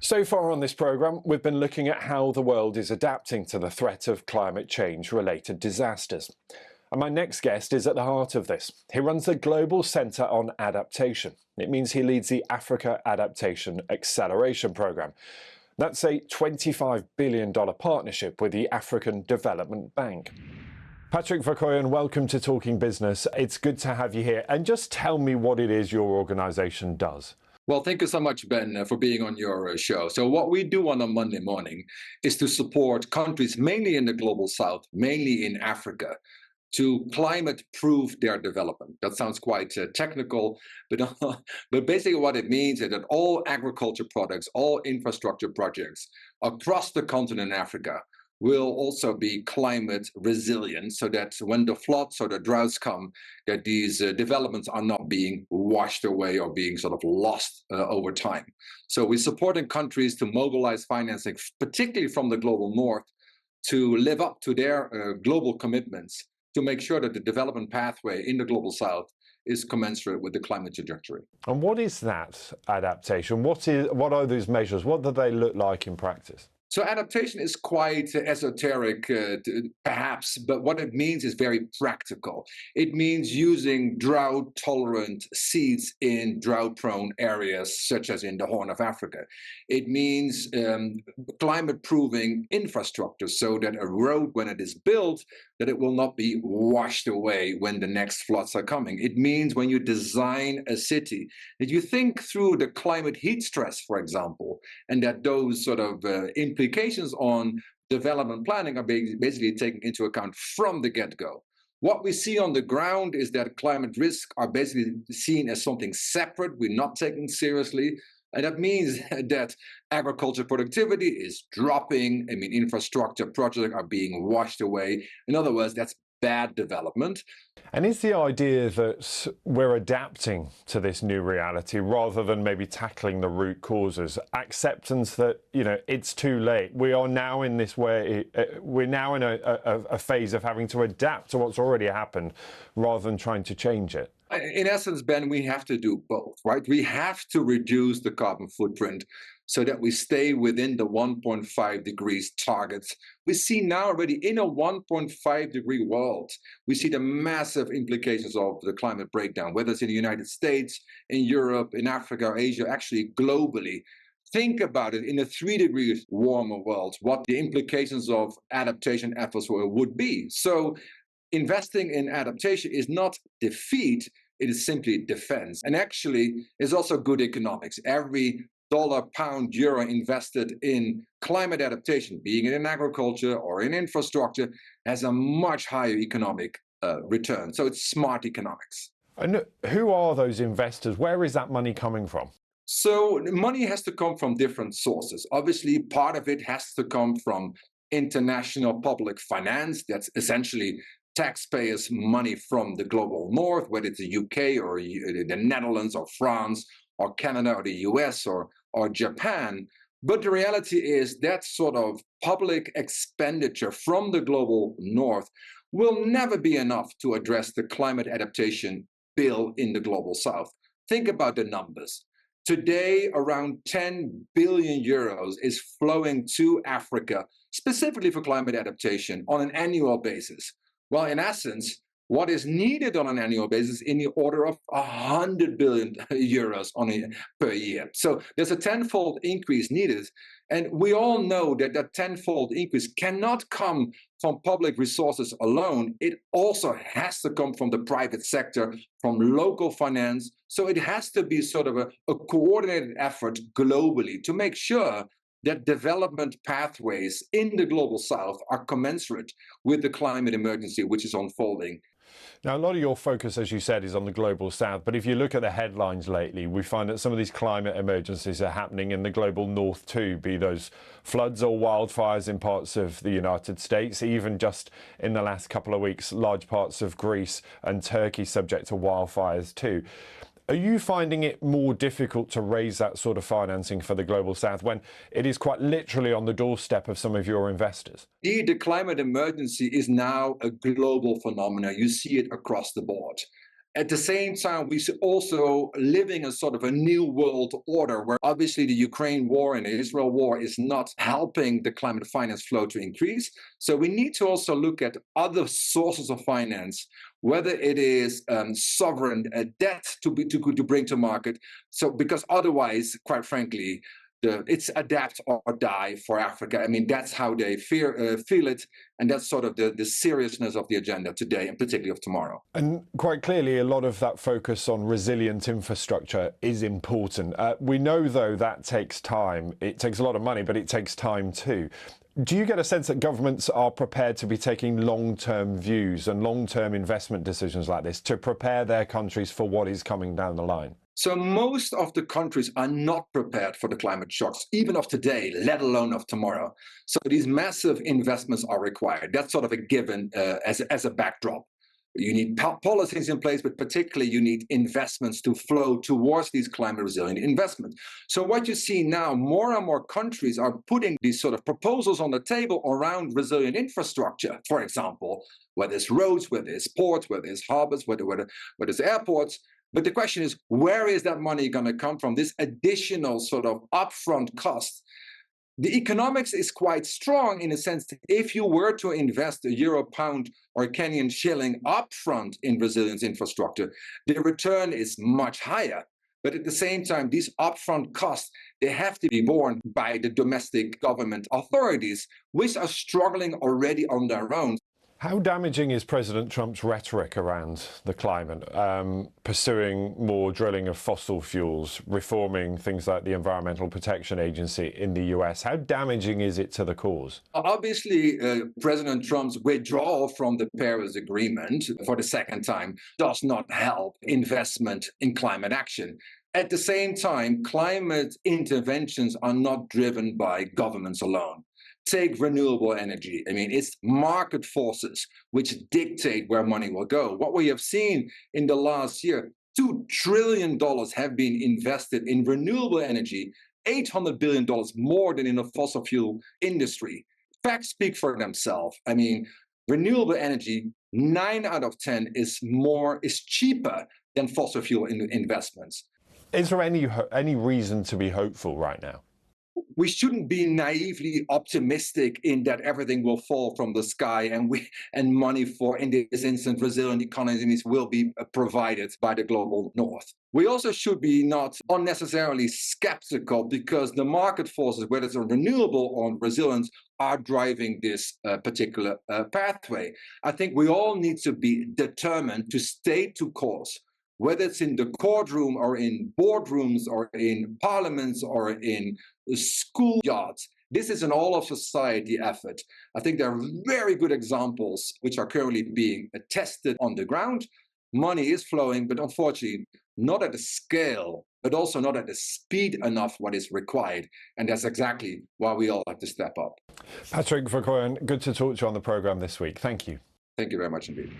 So far on this programme, we've been looking at how the world is adapting to the threat of climate change-related disasters. And my next guest is at the heart of this. He runs the Global Centre on Adaptation. It means he leads the Africa Adaptation Acceleration Programme. That's a $25 billion partnership with the African Development Bank. Patrick Verkooien, welcome to Talking Business. It's good to have you here. And just tell me what it is your organisation does. Well, thank you so much, Ben, for being on your show. So what we do on a Monday morning is to support countries, mainly in the global south, mainly in Africa, to climate-proof their development. That sounds quite technical, but, but basically what it means is that all agriculture products, all infrastructure projects across the continent in Africa will also be climate resilient, so that when the floods or the droughts come, that these developments are not being washed away or being sort of lost over time. So we're supporting countries to mobilize financing, particularly from the global north, to live up to their global commitments, to make sure that the development pathway in the global south is commensurate with the climate trajectory. And what is that adaptation? What are those measures? What do they look like in practice? So adaptation is quite esoteric, perhaps, but what it means is very practical. It means using drought-tolerant seeds in drought-prone areas, such as in the Horn of Africa. It means climate-proofing infrastructure, so that a road, when it is built, that it will not be washed away when the next floods are coming. It means when you design a city, that you think through the climate heat stress, for example, and that those sort of implications on development planning are basically taken into account from the get-go. What we see on the ground is that climate risks are basically seen as something separate, we're not taking seriously. And that means that agriculture productivity is dropping. I mean, infrastructure projects are being washed away. In other words, that's bad development. And is the idea that we're adapting to this new reality rather than maybe tackling the root causes, acceptance that, it's too late? We are now in this way, we're now in a phase of having to adapt to what's already happened rather than trying to change it. In essence, Ben, we have to do both, right? We have to reduce the carbon footprint so that we stay within the 1.5 degrees targets. We see now already in a 1.5 degree world, we see the massive implications of the climate breakdown, whether it's in the United States, in Europe, in Africa, or Asia, actually globally. Think about it in a 3 degrees warmer world, what the implications of adaptation efforts would be. So investing in adaptation is not defeat, it is simply defense. And actually, it's also good economics. Every dollar, pound, euro invested in climate adaptation, being it in agriculture or in infrastructure, has a much higher economic return. So it's smart economics. And who are those investors? Where is that money coming from? So money has to come from different sources. Obviously, part of it has to come from international public finance. That's essentially taxpayers' money from the global north, whether it's the UK or the Netherlands or France or Canada or the US or Japan. But the reality is that sort of public expenditure from the global north will never be enough to address the climate adaptation bill in the global south. Think about the numbers. Today, around 10 billion euros is flowing to Africa, specifically for climate adaptation on an annual basis. Well, in essence, what is needed on an annual basis in the order of 100 billion euros per year. So there's a tenfold increase needed. And we all know that that tenfold increase cannot come from public resources alone. It also has to come from the private sector, from local finance. So it has to be sort of a coordinated effort globally to make sure that development pathways in the global south are commensurate with the climate emergency which is unfolding. Now, a lot of your focus, as you said, is on the global south. But if you look at the headlines lately, we find that some of these climate emergencies are happening in the global north too, be those floods or wildfires in parts of the United States. Even just in the last couple of weeks, large parts of Greece and Turkey subject to wildfires too. Are you finding it more difficult to raise that sort of financing for the global south when it is quite literally on the doorstep of some of your investors? Indeed, the climate emergency is now a global phenomenon. You see it across the board. At the same time, we also living a sort of a new world order where obviously the Ukraine war and the Israel war is not helping the climate finance flow to increase. So we need to also look at other sources of finance, whether it is sovereign debt to bring to market. So because otherwise, quite frankly, it's adapt or die for Africa. I mean, that's how they feel it, and that's sort of the seriousness of the agenda today, and particularly of tomorrow. And quite clearly, a lot of that focus on resilient infrastructure is important. We know, though, that takes time. It takes a lot of money, but it takes time too. Do you get a sense that governments are prepared to be taking long-term views and long-term investment decisions like this to prepare their countries for what is coming down the line? So most of the countries are not prepared for the climate shocks, even of today, let alone of tomorrow. So these massive investments are required. That's sort of a given as a backdrop. You need policies in place, but particularly you need investments to flow towards these climate resilient investments. So what you see now, more and more countries are putting these sort of proposals on the table around resilient infrastructure, for example, whether it's roads, whether it's ports, whether it's harbors, whether it's airports. But the question is, where is that money going to come from? This additional sort of upfront cost. The economics is quite strong in a sense that if you were to invest a euro, pound, or Kenyan shilling upfront in resilience infrastructure, the return is much higher. But at the same time, these upfront costs, they have to be borne by the domestic government authorities, which are struggling already on their own. How damaging is President Trump's rhetoric around the climate, pursuing more drilling of fossil fuels, reforming things like the Environmental Protection Agency in the US? How damaging is it to the cause? Obviously, President Trump's withdrawal from the Paris Agreement for the second time does not help investment in climate action. At the same time, climate interventions are not driven by governments alone. Take renewable energy. I mean, it's market forces which dictate where money will go. What we have seen in the last year, $2 trillion have been invested in renewable energy, $800 billion more than in the fossil fuel industry. Facts speak for themselves. I mean, renewable energy, 9 out of 10 is cheaper than fossil fuel investments. Is there any reason to be hopeful right now? We shouldn't be naively optimistic in that everything will fall from the sky and money for, in this instance, resilient economies will be provided by the global north. We also should be not unnecessarily skeptical because the market forces, whether it's on renewable or on resilience, are driving this particular pathway. I think we all need to be determined to stay to course, whether it's in the courtroom or in boardrooms or in parliaments or in schoolyards. This is an all of society effort. I think there are very good examples which are currently being tested on the ground. Money is flowing, but unfortunately, not at the scale, but also not at the speed enough what is required. And that's exactly why we all have to step up. Patrick Verkooien, good to talk to you on the programme this week. Thank you. Thank you very much indeed.